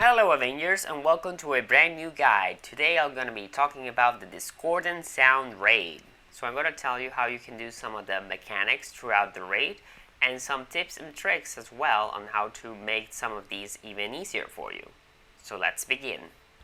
Hello Avengers and welcome to a brand new guide. Today I'm going to be talking about the Discordant Sound Raid. So I'm going to tell you how you can do some of the mechanics throughout the raid and some tips and tricks as well on how to make some of these even easier for you. So let's begin.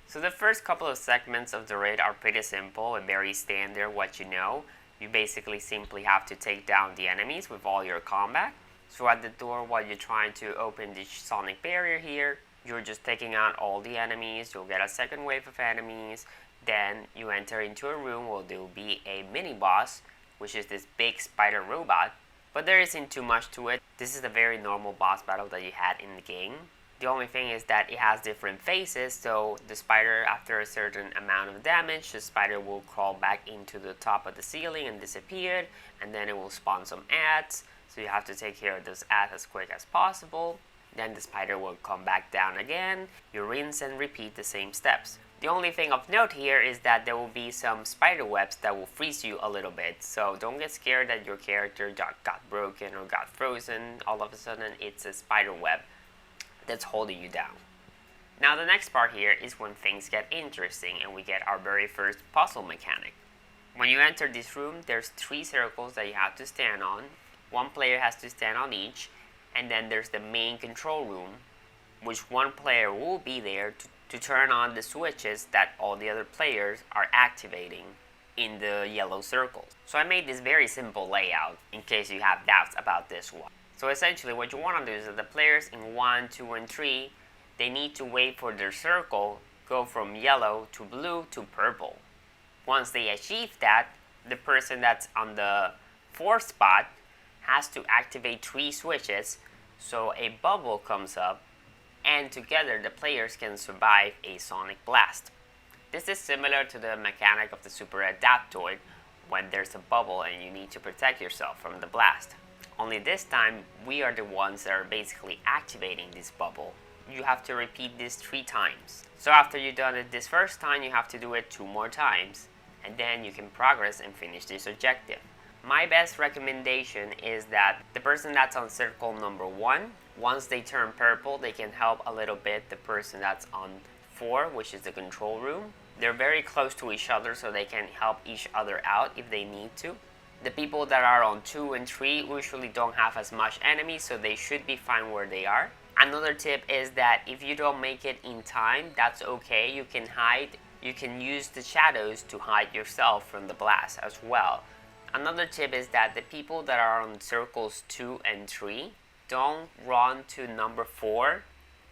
So the first couple of segments of the raid are pretty simple and very standard what you know. You basically simply have to take down the enemies with all your combat. So at the door while you're trying to open the sonic barrier here, you're just taking out all the enemies, you'll get a second wave of enemies, then you enter into a room where there will be a mini boss, which is this big spider robot, but there isn't too much to it. This is a very normal boss battle that you had in the game. The only thing is that it has different phases, so the spider, after a certain amount of damage, the spider will crawl back into the top of the ceiling and disappear, and then it will spawn some ads, so you have to take care of those ads as quick as possible. Then the spider will come back down again. You rinse and repeat the same steps. The only thing of note here is that there will be some spider webs that will freeze you a little bit. So don't get scared that your character got broken or got frozen. All of a sudden it's a spider web that's holding you down. Now the next part here is when things get interesting and we get our very first puzzle mechanic. When you enter this room, there's 3 circles that you have to stand on. One player has to stand on each. And then there's the main control room, which one player will be there to turn on the switches that all the other players are activating in the yellow circles. So I made this very simple layout in case you have doubts about this one. So essentially what you want to do is that the players in 1, 2, and 3, they need to wait for their circle go from yellow to blue to purple. Once they achieve that, the person that's on the 4th spot has to activate 3 switches so a bubble comes up and together the players can survive a sonic blast. This is similar to the mechanic of the Super Adaptoid when there's a bubble and you need to protect yourself from the blast. Only this time we are the ones that are basically activating this bubble. You have to repeat this 3 times. So after you've done it this first time, you have to do it 2 more times and then you can progress and finish this objective. My best recommendation is that the person that's on circle number 1, once they turn purple, they can help a little bit the person that's on 4, which is the control room. They're very close to each other so they can help each other out if they need to. The people that are on 2 and 3 usually don't have as much enemies, so they should be fine where they are. Another tip is that if you don't make it in time, that's okay. You can hide. You can use the shadows to hide yourself from the blast as well. Another tip is that the people that are on circles 2 and 3, don't run to number 4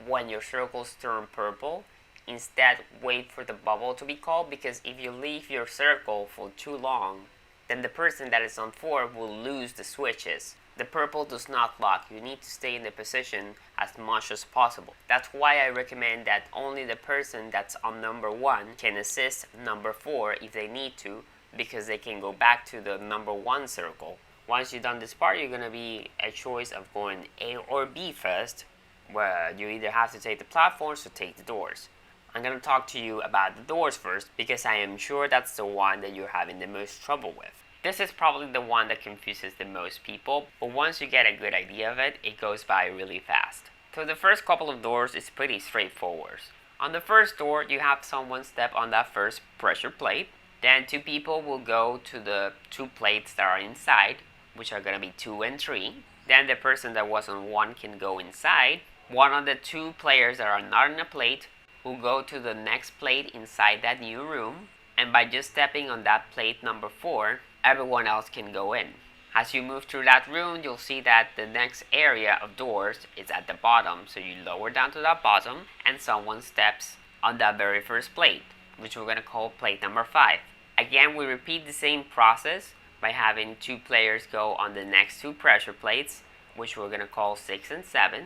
when your circles turn purple. Instead, wait for the bubble to be called, because if you leave your circle for too long, then the person that is on 4 will lose the switches. The purple does not lock. You need to stay in the position as much as possible. That's why I recommend that only the person that's on number 1 can assist number 4 if they need to, because they can go back to the number 1 circle. Once you've done this part, you're going to be a choice of going A or B first, where you either have to take the platforms or take the doors. I'm going to talk to you about the doors first, because I am sure that's the one that you're having the most trouble with. This is probably the one that confuses the most people, but once you get a good idea of it, it goes by really fast. So the first couple of doors is pretty straightforward. On the first door, you have someone step on that first pressure plate. Then 2 people will go to the 2 plates that are inside, which are going to be 2 and 3. Then the person that was on 1 can go inside. One of the 2 players that are not in a plate will go to the next plate inside that new room. And by just stepping on that plate number 4, everyone else can go in. As you move through that room, you'll see that the next area of doors is at the bottom. So you lower down to that bottom and someone steps on that very first plate, which we're going to call plate number 5. Again, we repeat the same process by having 2 players go on the next 2 pressure plates, which we're going to call 6 and 7.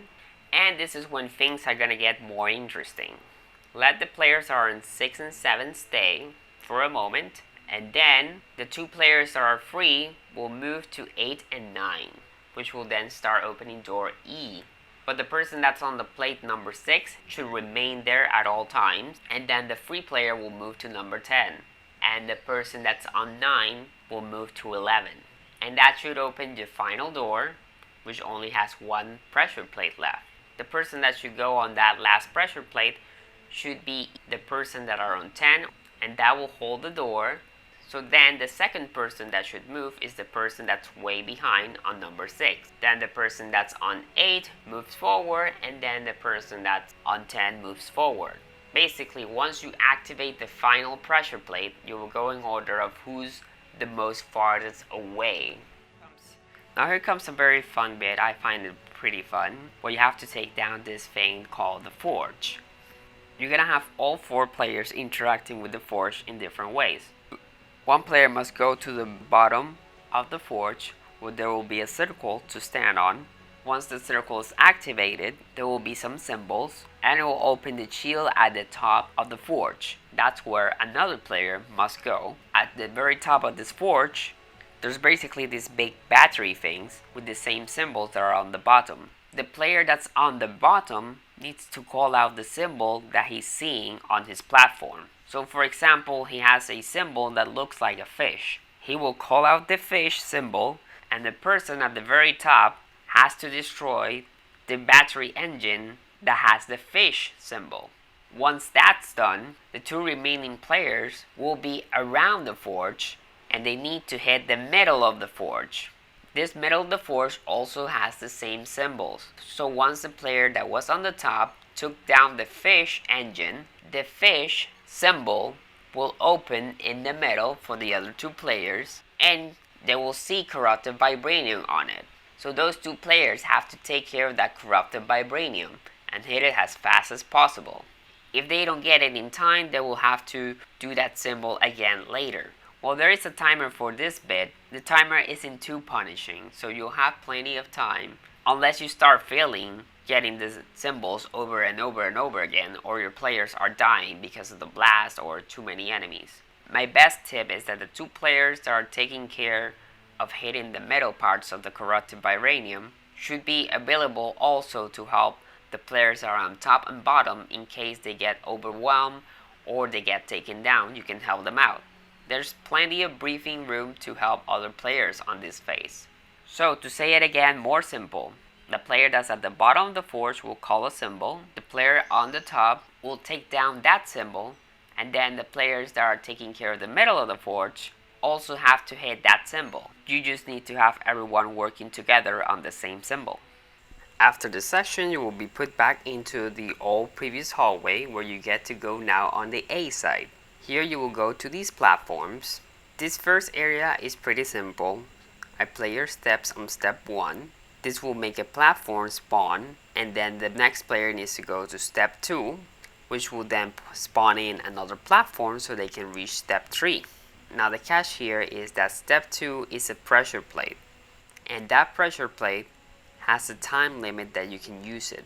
And this is when things are going to get more interesting. Let the players that are in 6 and 7 stay for a moment, and then the 2 players that are free will move to 8 and 9, which will then start opening door E. But the person that's on the plate number 6 should remain there at all times, and then the free player will move to number 10, and the person that's on 9 will move to 11. And that should open the final door, which only has 1 pressure plate left. the person that should go on that last pressure plate should be the person that are on 10, and that will hold the door. So then the second person that should move is the person that's way behind on number 6. Then the person that's on 8 moves forward, and then the person that's on 10 moves forward. Basically, once you activate the final pressure plate, you will go in order of who's the most farthest away. Now here comes a very fun bit. I find it pretty fun, where you have to take down this thing called the forge. You're gonna have all 4 players interacting with the forge in different ways. One player must go to the bottom of the forge, where there will be a circle to stand on. Once the circle is activated, there will be some symbols, and it will open the shield at the top of the forge. That's where another player must go. At the very top of this forge, there's basically these big battery things with the same symbols that are on the bottom. The player that's on the bottom needs to call out the symbol that he's seeing on his platform. So for example, he has a symbol that looks like a fish. He will call out the fish symbol, and the person at the very top has to destroy the battery engine that has the fish symbol. Once that's done, the 2 remaining players will be around the forge, and they need to hit the middle of the forge. This middle of the forge also has the same symbols. So once the player that was on the top took down the fish engine, the fish symbol will open in the middle for the other 2 players, and they will see corrupted vibranium on it. So those 2 players have to take care of that corrupted vibranium and hit it as fast as possible. If they don't get it in time, they will have to do that symbol again later. While there is a timer for this bit, the timer isn't too punishing, so you'll have plenty of time, unless you start failing getting the symbols over and over and over again, or your players are dying because of the blast or too many enemies. My best tip is that the 2 players that are taking care of hitting the middle parts of the corrupted vibranium should be available also to help the players that are on top and bottom in case they get overwhelmed or they get taken down. You can help them out. There's plenty of breathing room to help other players on this phase. So to say it again more simple, the player that's at the bottom of the forge will call a symbol, the player on the top will take down that symbol, and then the players that are taking care of the middle of the forge also have to hit that symbol. You just need to have everyone working together on the same symbol. After the session, you will be put back into the old previous hallway, where you get to go now on the A side. Here you will go to these platforms. This first area is pretty simple. A player steps on step 1. This will make a platform spawn, and then the next player needs to go to step 2, which will then spawn in another platform so they can reach step 3. Now the catch here is that step 2 is a pressure plate, and that pressure plate has a time limit that you can use it.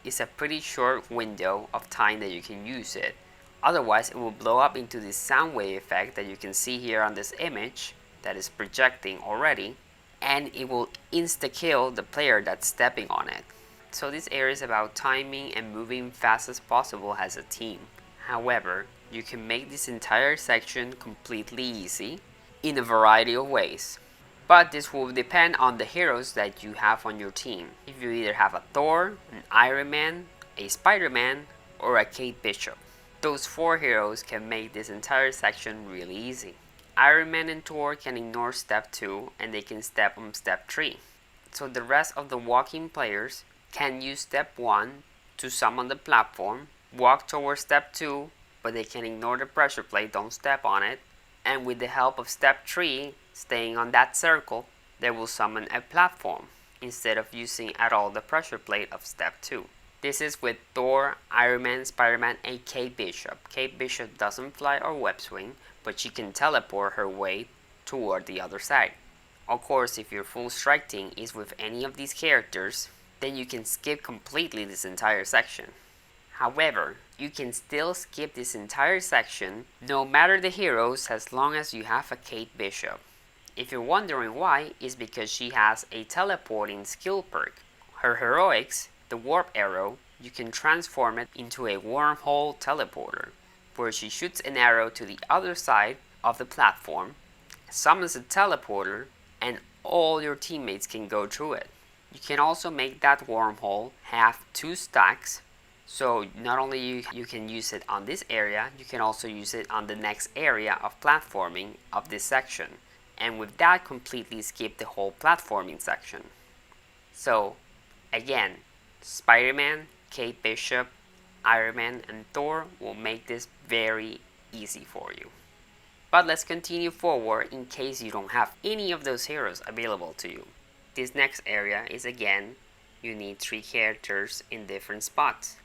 It's a pretty short window of time that you can use it. Otherwise, it will blow up into this sound wave effect that you can see here on this image that is projecting already, and it will insta-kill the player that's stepping on it. So this area is about timing and moving fast as possible as a team. However, you can make this entire section completely easy in a variety of ways. But this will depend on the heroes that you have on your team. If you either have a Thor, an Iron Man, a Spider-Man, or a Kate Bishop. Those 4 heroes can make this entire section really easy. Iron Man and Thor can ignore step 2 and they can step on step 3. So the rest of the walking players can use step 1 to summon the platform, walk towards step 2, but they can ignore the pressure plate, don't step on it, and with the help of step 3, staying on that circle, they will summon a platform instead of using at all the pressure plate of step 2. This is with Thor, Iron Man, Spider-Man, and Kate Bishop. Kate Bishop doesn't fly or web swing, but she can teleport her way toward the other side. Of course, if your full strike team is with any of these characters, then you can skip completely this entire section. However, you can still skip this entire section no matter the heroes as long as you have a Kate Bishop. If you're wondering why, it's because she has a teleporting skill perk. Her heroics, the warp arrow, you can transform it into a wormhole teleporter, where she shoots an arrow to the other side of the platform, summons a teleporter, and all your teammates can go through it. You can also make that wormhole have 2 stacks, so not only you can use it on this area, you can also use it on the next area of platforming of this section, and with that completely skip the whole platforming section. So again, Spider-Man, Kate Bishop, Iron Man, and Thor will make this very easy for you. But let's continue forward in case you don't have any of those heroes available to you. This next area is again, you need 3 characters in different spots.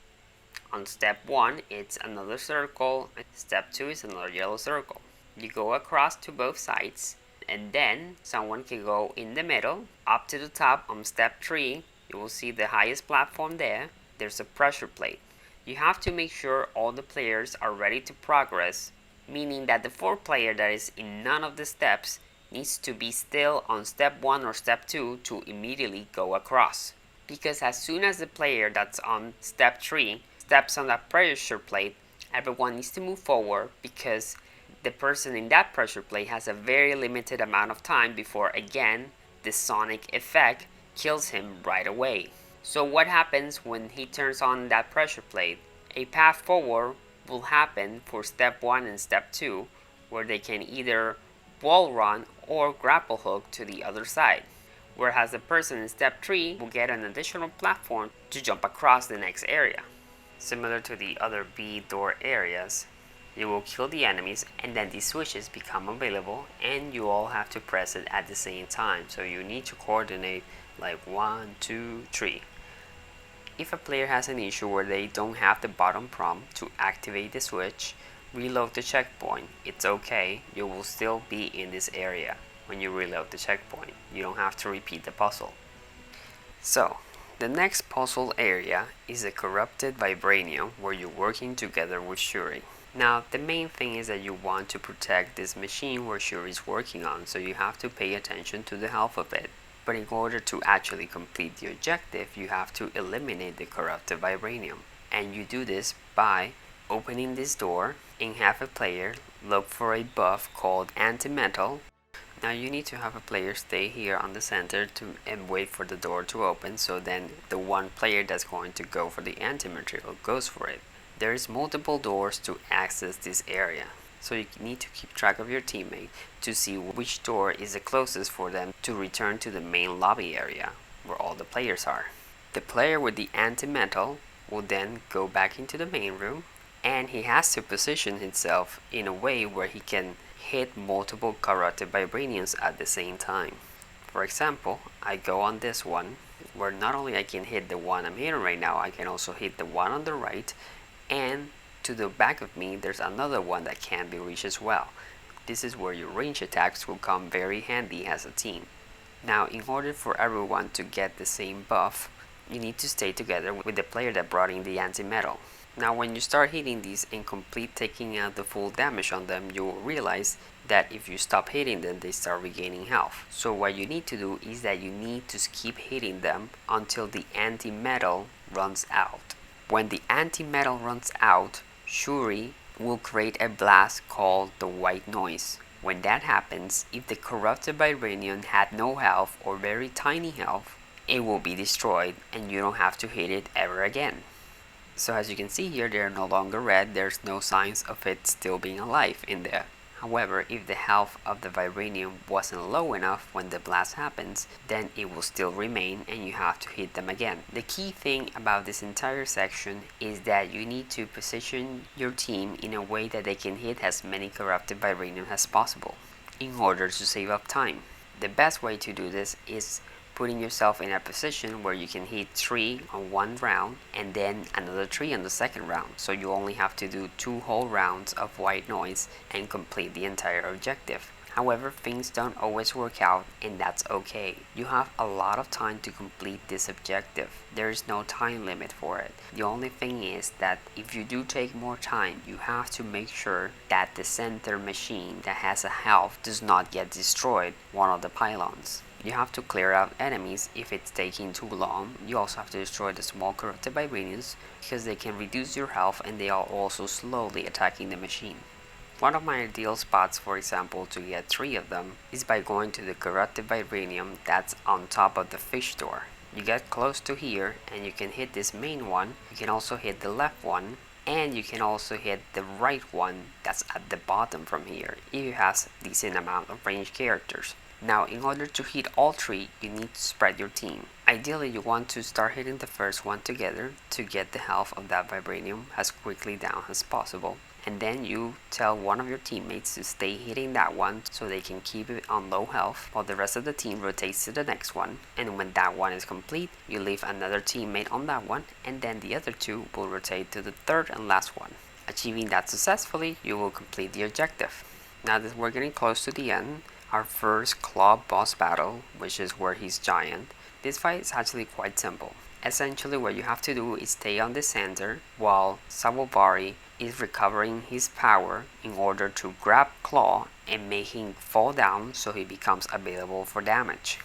On step 1, it's another circle, step 2 is another yellow circle. You go across to both sides, and then someone can go in the middle, up to the top. On step 3, you will see the highest platform there, there's a pressure plate. You have to make sure all the players are ready to progress, meaning that the 4th player that is in none of the steps needs to be still on step 1 or step 2 to immediately go across. Because as soon as the player that's on step 3 steps on that pressure plate, everyone needs to move forward, because the person in that pressure plate has a very limited amount of time before again the sonic effect kills him right away. So what happens when he turns on that pressure plate? A path forward will happen for step 1 and step 2, where they can either wall run or grapple hook to the other side, whereas the person in step 3 will get an additional platform to jump across the next area. Similar to the other B door areas, you will kill the enemies and then these switches become available, and you all have to press it at the same time, so you need to coordinate like 1, 2, 3. If a player has an issue where they don't have the bottom prompt to activate the switch, reload the checkpoint. It's okay, you will still be in this area when you reload the checkpoint. You don't have to repeat the puzzle. So, the next puzzle area is the corrupted Vibranium, where you're working together with Shuri. Now, the main thing is that you want to protect this machine where Shuri is working on, so you have to pay attention to the health of it. But in order to actually complete the objective, you have to eliminate the corrupted Vibranium. And you do this by opening this door and have a player look for a buff called anti-metal. Now you need to have a player stay here on the center and wait for the door to open, so then the one player that's going to go for the anti-material goes for it. There's multiple doors to access this area, so you need to keep track of your teammate to see which door is the closest for them to return to the main lobby area where all the players are. The player with the anti-metal will then go back into the main room, and he has to position himself in a way where he can hit multiple corrupted vibraniums at the same time. For example, I go on this one where not only I can hit the one I'm hitting right now, I can also hit the one on the right, and to the back of me there's another one that can be reached as well. This is where your range attacks will come very handy as a team. Now, in order for everyone to get the same buff, you need to stay together with the player that brought in the anti-metal. Now, when you start hitting these and complete taking out the full damage on them, you will realize that if you stop hitting them, they start regaining health. So what you need to do is that you need to keep hitting them until the anti-metal runs out. When the anti-metal runs out, Shuri will create a blast called the white noise. When that happens, if the corrupted vibranium had no health or very tiny health, it will be destroyed and you don't have to hit it ever again. So as you can see here, they're no longer red, there's no signs of it still being alive in there. However, if the health of the vibranium wasn't low enough when the blast happens, then it will still remain and you have to hit them again. The key thing about this entire section is that you need to position your team in a way that they can hit as many corrupted vibranium as possible in order to save up time. The best way to do this is putting yourself in a position where you can hit 3 on one round and then another 3 on the second round, so you only have to do 2 whole rounds of white noise and complete the entire objective. However, things don't always work out, and that's okay. You have a lot of time to complete this objective. There is no time limit for it. The only thing is that if you do take more time, you have to make sure that the center machine that has a health does not get destroyed, one of the pylons. You have to clear out enemies if it's taking too long. You also have to destroy the small corrupted vibraniums because they can reduce your health and they are also slowly attacking the machine. One of my ideal spots, for example, to get 3 of them is by going to the corrupted vibranium that's on top of the fish door. you get close to here and you can hit this main one. You can also hit the left one, and you can also hit the right one that's at the bottom from here if you have a decent amount of ranged characters. Now, in order to hit all three, you need to spread your team. Ideally, you want to start hitting the first one together to get the health of that Vibranium as quickly down as possible. And then you tell one of your teammates to stay hitting that one so they can keep it on low health while the rest of the team rotates to the next one. And when that one is complete, you leave another teammate on that one, and then the other two will rotate to the third and last one. Achieving that successfully, you will complete the objective. Now that we're getting close to the end, our first Klaw boss battle, which is where he's giant, this fight is actually quite simple. Essentially, what you have to do is stay on the center while Subdue is recovering his power in order to grab Klaw and make him fall down so he becomes available for damage.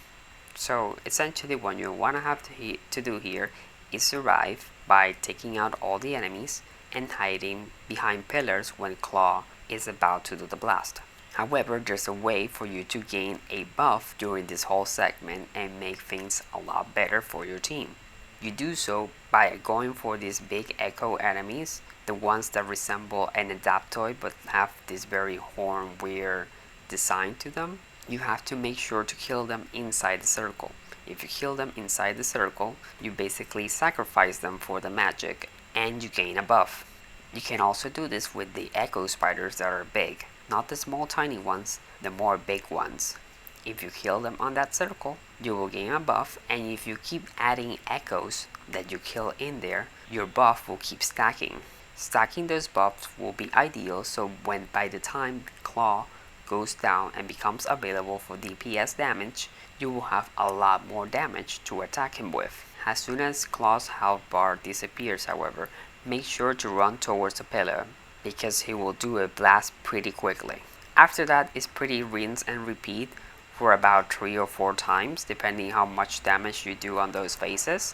So essentially what you want to have to do here is survive by taking out all the enemies and hiding behind pillars when Klaw is about to do the blast. However, there's a way for you to gain a buff during this whole segment and make things a lot better for your team. You do so by going for these big echo enemies, the ones that resemble an Adaptoid but have this very horn weird design to them. You have to make sure to kill them inside the circle. If you kill them inside the circle, you basically sacrifice them for the magic and you gain a buff. You can also do this with the echo spiders that are big, not the small tiny ones, the more big ones. If you kill them on that circle, you will gain a buff, and if you keep adding echoes that you kill in there, your buff will keep stacking. Stacking those buffs will be ideal, so by the time Klaw goes down and becomes available for DPS damage, you will have a lot more damage to attack him with. As soon as Klaw's health bar disappears, however, make sure to run towards a pillar, because he will do a blast pretty quickly. After that is pretty rinse and repeat for about 3 or 4 times, depending how much damage you do on those phases.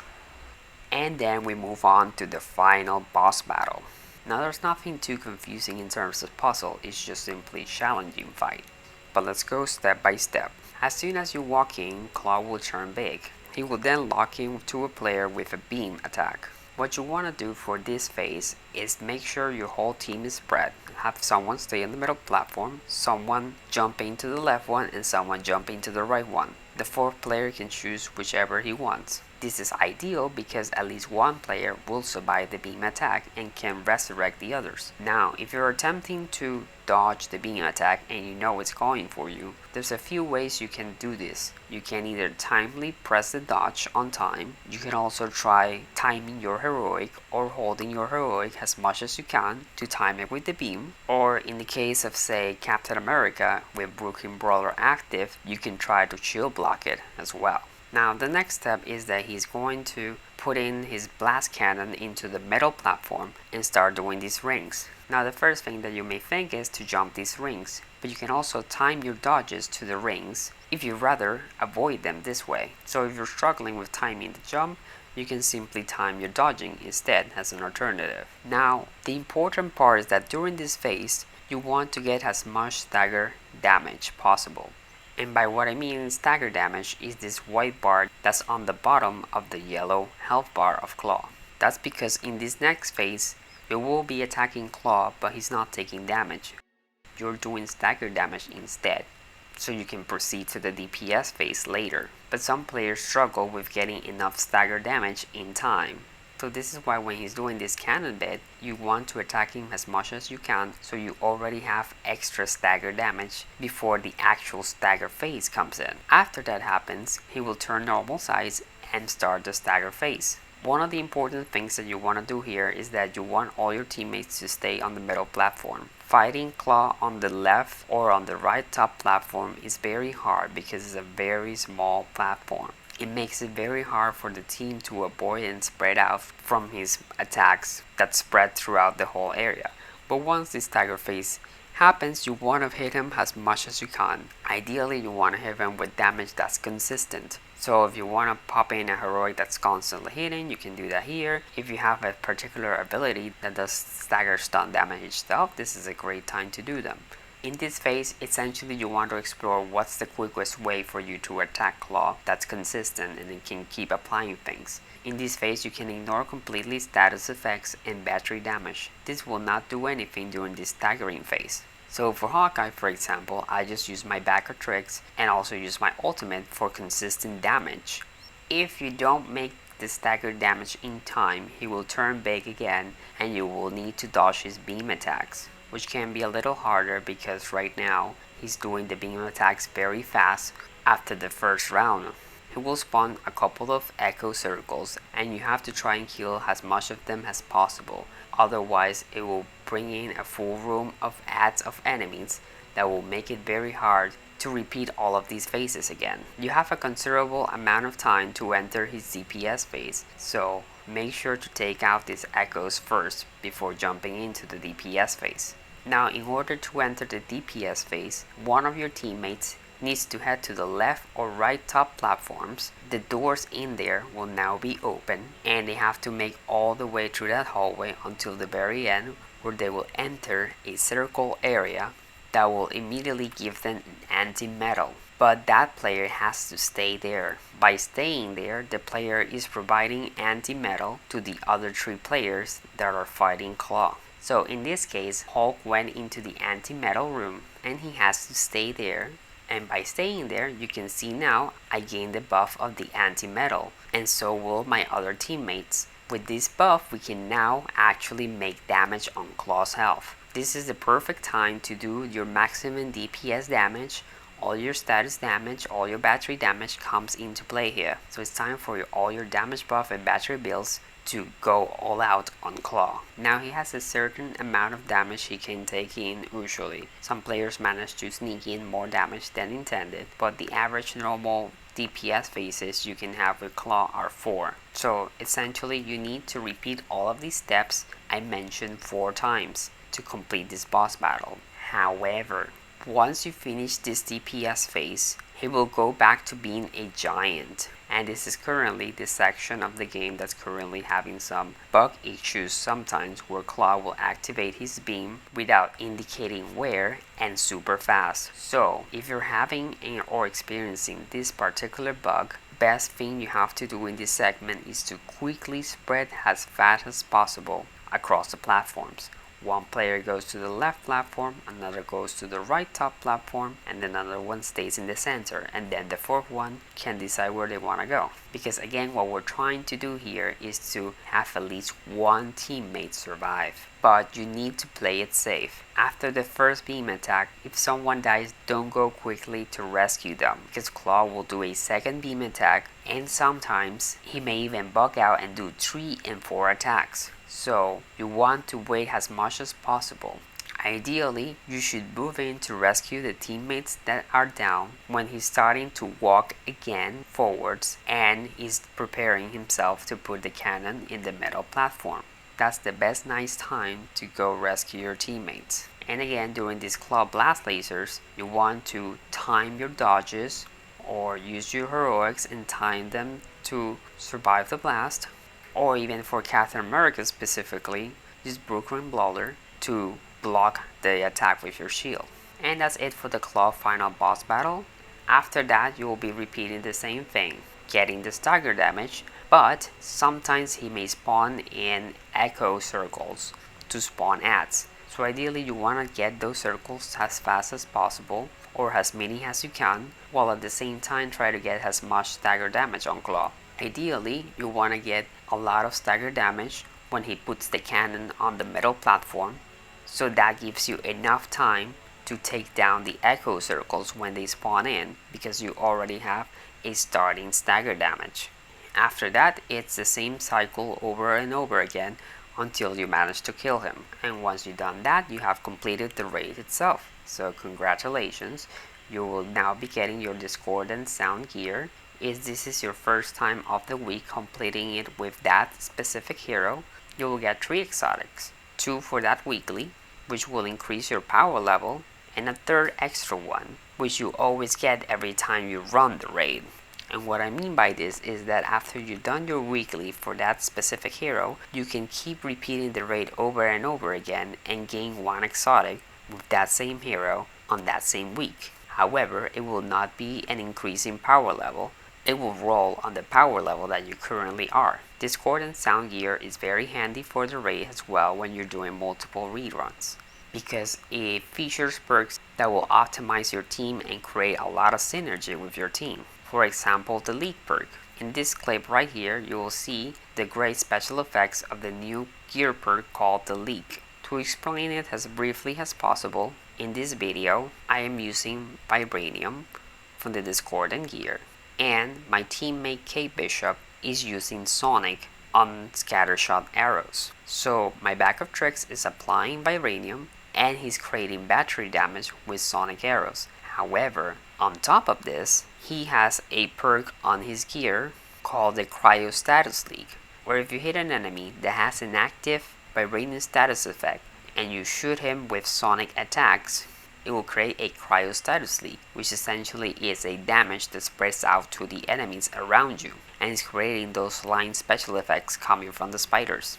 And then we move on to the final boss battle. Now there's nothing too confusing in terms of puzzle, it's just simply challenging fight. But let's go step by step. As soon as you walk in, Klaw will turn big. He will then lock into a player with a beam attack. What you want to do for this phase is make sure your whole team is spread. Have someone stay on the middle platform, someone jump into the left one, and someone jump into the right one. The fourth player can choose whichever he wants. This is ideal because at least one player will survive the beam attack and can resurrect the others. Now, if you're attempting to dodge the beam attack and you know it's going for you, there's a few ways you can do this. You can either timely press the dodge on time. You can also try timing your heroic or holding your heroic as much as you can to time it with the beam. Or in the case of, say, Captain America with Brooklyn Brawler active, you can try to shield block it as well. Now the next step is that he's going to put in his blast cannon into the metal platform and start doing these rings. Now the first thing that you may think is to jump these rings, but you can also time your dodges to the rings if you rather avoid them this way. So if you're struggling with timing the jump, you can simply time your dodging instead as an alternative. Now the important part is that during this phase, you want to get as much stagger damage possible. And by what I mean stagger damage is this white bar that's on the bottom of the yellow health bar of Klaw. That's because in this next phase, you will be attacking Klaw but he's not taking damage. You're doing stagger damage instead, so you can proceed to the DPS phase later. But some players struggle with getting enough stagger damage in time. So this is why when he's doing this cannon bit, you want to attack him as much as you can so you already have extra stagger damage before the actual stagger phase comes in. After that happens, he will turn normal size and start the stagger phase. One of the important things that you want to do here is that you want all your teammates to stay on the middle platform. Fighting Klaw on the left or on the right top platform is very hard because it's a very small platform. It makes it very hard for the team to avoid and spread out from his attacks that spread throughout the whole area. But once this stagger phase happens, you want to hit him as much as you can. Ideally, you want to hit him with damage that's consistent. So if you want to pop in a heroic that's constantly hitting, you can do that here. If you have a particular ability that does stagger stun damage itself, this is a great time to do them. In this phase, essentially you want to explore what's the quickest way for you to attack Klaw that's consistent and it can keep applying things. In this phase, you can ignore completely status effects and battery damage. This will not do anything during this staggering phase. So for Hawkeye, for example, I just use my backer tricks and also use my ultimate for consistent damage. If you don't make the staggered damage in time, he will turn big again and you will need to dodge his beam attacks, which can be a little harder because right now he's doing the beam attacks very fast after the first round. He will spawn a couple of echo circles and you have to try and kill as much of them as possible, otherwise it will bring in a full room of adds of enemies that will make it very hard to repeat all of these phases again. You have a considerable amount of time to enter his DPS phase, so make sure to take out these echoes first before jumping into the DPS phase. Now in order to enter the DPS phase, one of your teammates needs to head to the left or right top platforms. The doors in there will now be open and they have to make all the way through that hallway until the very end, where they will enter a circle area that will immediately give them an anti-metal. But that player has to stay there. By staying there, the player is providing anti-metal to the other 3 players that are fighting Klaw. So in this case, Hulk went into the anti-metal room and he has to stay there. And by staying there, you can see now I gained the buff of the anti-metal, and so will my other teammates. With this buff, we can now actually make damage on Klaw's health. This is the perfect time to do your maximum DPS damage. All your status damage, all your battery damage comes into play here. So it's time for all your damage buff and battery builds to go all out on Klaw. Now he has a certain amount of damage he can take in usually. Some players manage to sneak in more damage than intended, but the average normal DPS phases you can have with Klaw are 4. So essentially you need to repeat all of these steps I mentioned 4 times to complete this boss battle. However, once you finish this DPS phase, he will go back to being a giant. And this is currently the section of the game that's currently having some bug issues sometimes, where Klaw will activate his beam without indicating where and super fast. So if you're having or experiencing this particular bug, best thing you have to do in this segment is to quickly spread as fast as possible across the platforms. One player goes to the left platform, another goes to the right top platform, and then another one stays in the center, and then the 4th one can decide where they want to go. Because again, what we're trying to do here is to have at least one teammate survive. But you need to play it safe. After the first beam attack, if someone dies, don't go quickly to rescue them, because Klaw will do a second beam attack, and sometimes he may even bug out and do 3 and 4 attacks. So you want to wait as much as possible. Ideally, you should move in to rescue the teammates that are down when he's starting to walk again forwards and is preparing himself to put the cannon in the metal platform. That's the best nice time to go rescue your teammates. And again, during these Klaw blast lasers, you want to time your dodges or use your heroics and time them to survive the blast. Or even for Captain America specifically, use Brooklyn Brawler to block the attack with your shield. And that's it for the Klaw final boss battle. After that, you will be repeating the same thing, getting the stagger damage, but sometimes he may spawn in echo circles to spawn adds. So ideally you want to get those circles as fast as possible, or as many as you can, while at the same time try to get as much stagger damage on Klaw. Ideally, you want to get a lot of stagger damage when he puts the cannon on the metal platform, so that gives you enough time to take down the echo circles when they spawn in, because you already have a starting stagger damage. After that, it's the same cycle over and over again until you manage to kill him. And once you've done that, you have completed the raid itself. So congratulations, you will now be getting your Discordant Sound gear. If this is your first time of the week completing it with that specific hero, you will get 3 exotics, 2 for that weekly, which will increase your power level, and a 3rd extra one, which you always get every time you run the raid. And what I mean by this is that after you've done your weekly for that specific hero, you can keep repeating the raid over and over again and gain 1 exotic with that same hero on that same week. However, it will not be an increase in power level. It will roll on the power level that you currently are. Discordant Sound Gear is very handy for the raid as well when you're doing multiple reruns, because it features perks that will optimize your team and create a lot of synergy with your team. For example, the Leak perk. In this clip right here, you will see the great special effects of the new gear perk called the Leak. To explain it as briefly as possible, in this video, I am using Vibranium from the Discordant gear, and my teammate K Bishop is using Sonic on scattershot arrows. So my bag of tricks is applying Vibranium, and he's creating battery damage with Sonic arrows. However, on top of this, he has a perk on his gear called the Cryostatus Leak, where if you hit an enemy that has an active Vibranium status effect and you shoot him with Sonic attacks, it will create a Cryostatus Leak, which essentially is a damage that spreads out to the enemies around you and is creating those line special effects coming from the spiders.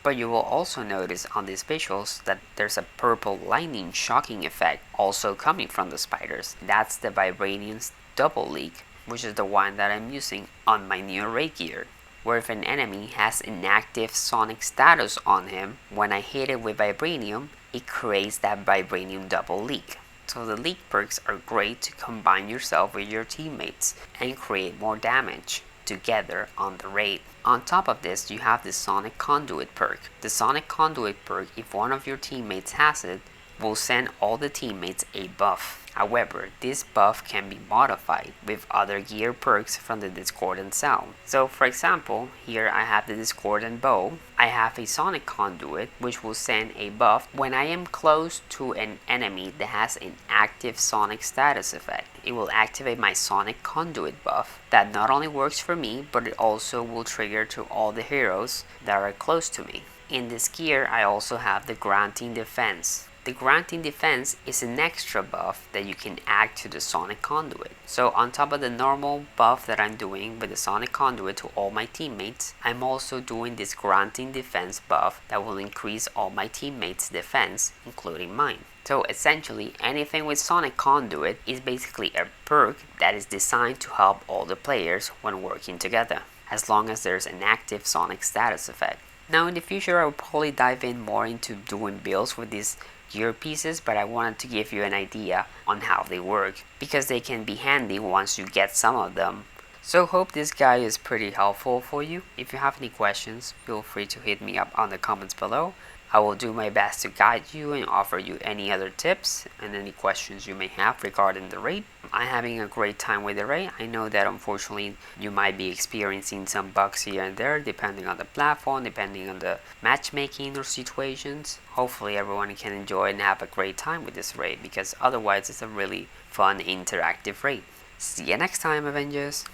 But you will also notice on these visuals that there's a purple lightning shocking effect also coming from the spiders. That's the Vibranium's double leak, which is the one that I'm using on my new raid gear, where if an enemy has an active Sonic status on him, when I hit it with Vibranium, it creates that Vibranium double leak. So the leak perks are great to combine yourself with your teammates and create more damage together on the raid. On top of this, you have the Sonic Conduit Perk. The Sonic Conduit Perk, if one of your teammates has it, will send all the teammates a buff. However, this buff can be modified with other gear perks from the Discordant Sound. So for example, here I have the Discordant Bow. I have a Sonic Conduit which will send a buff when I am close to an enemy that has an active Sonic status effect. It will activate my Sonic Conduit buff that not only works for me, but it also will trigger to all the heroes that are close to me. In this gear, I also have the Granting Defense. The Granting Defense is an extra buff that you can add to the Sonic Conduit. So on top of the normal buff that I'm doing with the Sonic Conduit to all my teammates, I'm also doing this Granting Defense buff that will increase all my teammates' defense, including mine. So essentially, anything with Sonic Conduit is basically a perk that is designed to help all the players when working together, as long as there's an active Sonic status effect. Now in the future, I will probably dive in more into doing builds with these gear pieces, but I wanted to give you an idea on how they work, because they can be handy once you get some of them. So hope this guide is pretty helpful for you. If you have any questions, feel free to hit me up on the comments below. I will do my best to guide you and offer you any other tips and any questions you may have regarding the raid. I'm having a great time with the raid. I know that unfortunately you might be experiencing some bugs here and there depending on the platform, depending on the matchmaking or situations. Hopefully everyone can enjoy and have a great time with this raid, because otherwise it's a really fun interactive raid. See you next time, Avengers!